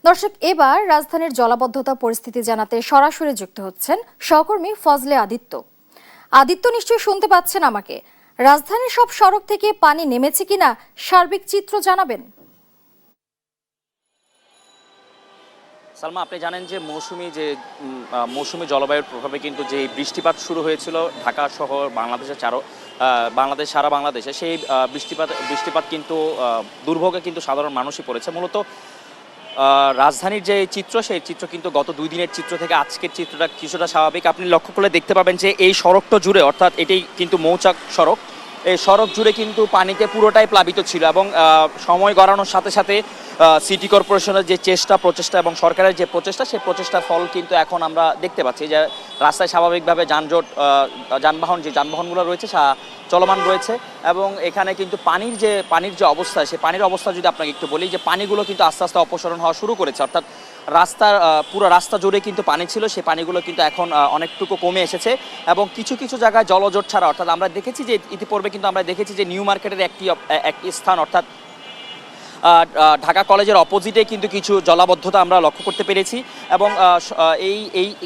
দর্শক, এবার রাজধানীর জলাবদ্ধতা পরিস্থিতি জানাতে সরাসরি যুক্ত হচ্ছেন সহকর্মী ফজলে আদিত্য। আদিত্য, নিশ্চয়ই শুনতে পাচ্ছেন আমাকে। রাজধানীর সব সড়ক থেকে পানি নেমেছে কিনা সার্বিক চিত্র জানাবেন। সালমা, আপনি জানেন যে মৌসুমী জলবায়ুর প্রভাবে কিন্তু যে বৃষ্টিপাত শুরু হয়েছিল ঢাকা সহ বাংলাদেশ সারা বাংলাদেশে, সেই বৃষ্টিপাত কিন্তু দুর্ভোগে কিন্তু সাধারণ মানুষই পড়েছে। মূলত রাজধানীর যে চিত্র, সেই চিত্র কিন্তু গত 2 দিনের চিত্র থেকে আজকের চিত্রটা কিছুটা স্বাভাবিক। আপনি লক্ষ্য করলে দেখতে পাবেন যে এই সড়কটা জুড়ে, অর্থাৎ এটাই কিন্তু মৌচাক সড়ক, এই সড়ক জুড়ে কিন্তু পানিতে পুরোটাই প্লাবিত ছিল এবং সময় গড়ানোর সাথে সাথে সিটি কর্পোরেশনের যে প্রচেষ্টা এবং সরকারের যে প্রচেষ্টা, সেই প্রচেষ্টার ফল কিন্তু এখন আমরা দেখতে পাচ্ছি যে রাস্তায় স্বাভাবিকভাবে যানবাহনগুলো রয়েছে চলমান রয়েছে। এবং এখানে কিন্তু পানির যে অবস্থা, সেই পানির অবস্থা যদি আপনাকে একটু বলি, যে পানিগুলো কিন্তু আস্তে আস্তে অপসারণ হওয়া শুরু করেছে। অর্থাৎ পুরো রাস্তা জুড়ে কিন্তু পানি ছিল, সেই পানিগুলো কিন্তু এখন অনেকটুকু কমে এসেছে এবং কিছু কিছু জায়গায় জলজট ছাড়া, অর্থাৎ আমরা দেখেছি যে ইতিপূর্বে কিন্তু আমরা দেখেছি যে নিউ মার্কেটের একটি স্থান, অর্থাৎ ঢাকা কলেজের অপোজিটে কিন্তু কিছু জলাবদ্ধতা আমরা লক্ষ্য করতে পেরেছি। এবং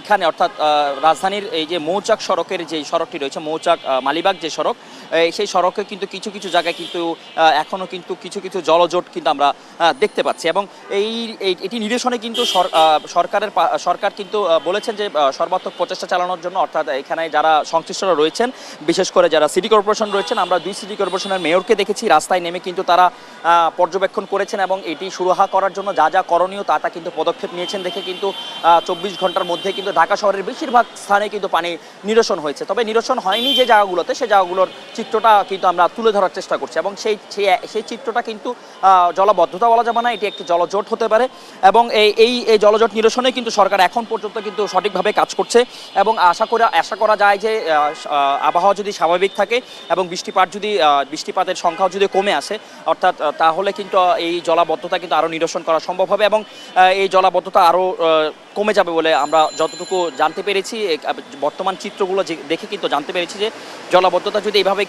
এখানে অর্থাৎ রাজধানীর এই যে মৌচাক সড়কের যে সড়কটি রয়েছে, মৌচাক মালিবাগ যে সড়ক, সেই সড়কে কিন্তু কিছু কিছু জায়গায় কিন্তু এখনও কিন্তু কিছু কিছু জলজট কিন্তু আমরা দেখতে পাচ্ছি। এবং এটি নিরসনে কিন্তু সরকার কিন্তু বলেছেন যে সর্বাত্মক প্রচেষ্টা চালানোর জন্য, অর্থাৎ এখানে যারা সংশ্লিষ্টরা রয়েছেন, বিশেষ করে যারা সিটি কর্পোরেশন রয়েছেন, আমরা 2 সিটি কর্পোরেশনের মেয়রকে দেখেছি রাস্তায় নেমে কিন্তু তারা পর্যবেক্ষণ করেছেন এবং এটি সুরাহা করার জন্য যা যা করণীয় তা কিন্তু পদক্ষেপ নিয়েছেন দেখে কিন্তু 24 ঘন্টার মধ্যে কিন্তু ঢাকা শহরের বেশিরভাগ স্থানে কিন্তু পানি নিরসন হয়েছে। তবে নিরসন হয়নি যে জায়গাগুলোতে, সেই জায়গাগুলোর চিত্রটা কিন্তু আমরা তুলে ধরার চেষ্টা করছি এবং সেই চিত্রটা কিন্তু জলাবদ্ধতা বলা যাবে না, এটি একটি জলজট হতে পারে। এবং এই জলজট নিরসনে কিন্তু সরকার এখন পর্যন্ত কিন্তু সঠিকভাবে কাজ করছে এবং আশা করা যায় যে আবহাওয়া যদি স্বাভাবিক থাকে এবং বৃষ্টিপাতের সংখ্যাও যদি কমে আসে, অর্থাৎ তাহলে কিন্তু এই জলাবদ্ধতা কিন্তু আরও নিরসন করা সম্ভব হবে এবং এই জলাবদ্ধতা আরও কমে যাবে বলে আমরা যতটুকু জানতে পেরেছি। বর্তমান চিত্রগুলো দেখে কিন্তু জানতে পেরেছি যে জলাবদ্ধতা যদি এভাবে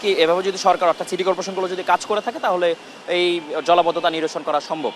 যদি সরকার, অর্থাৎ সিটি কর্পোরেশনগুলো যদি কাজ করে থাকে, তাহলে এই জলাবদ্ধতা নিরসন করা সম্ভব।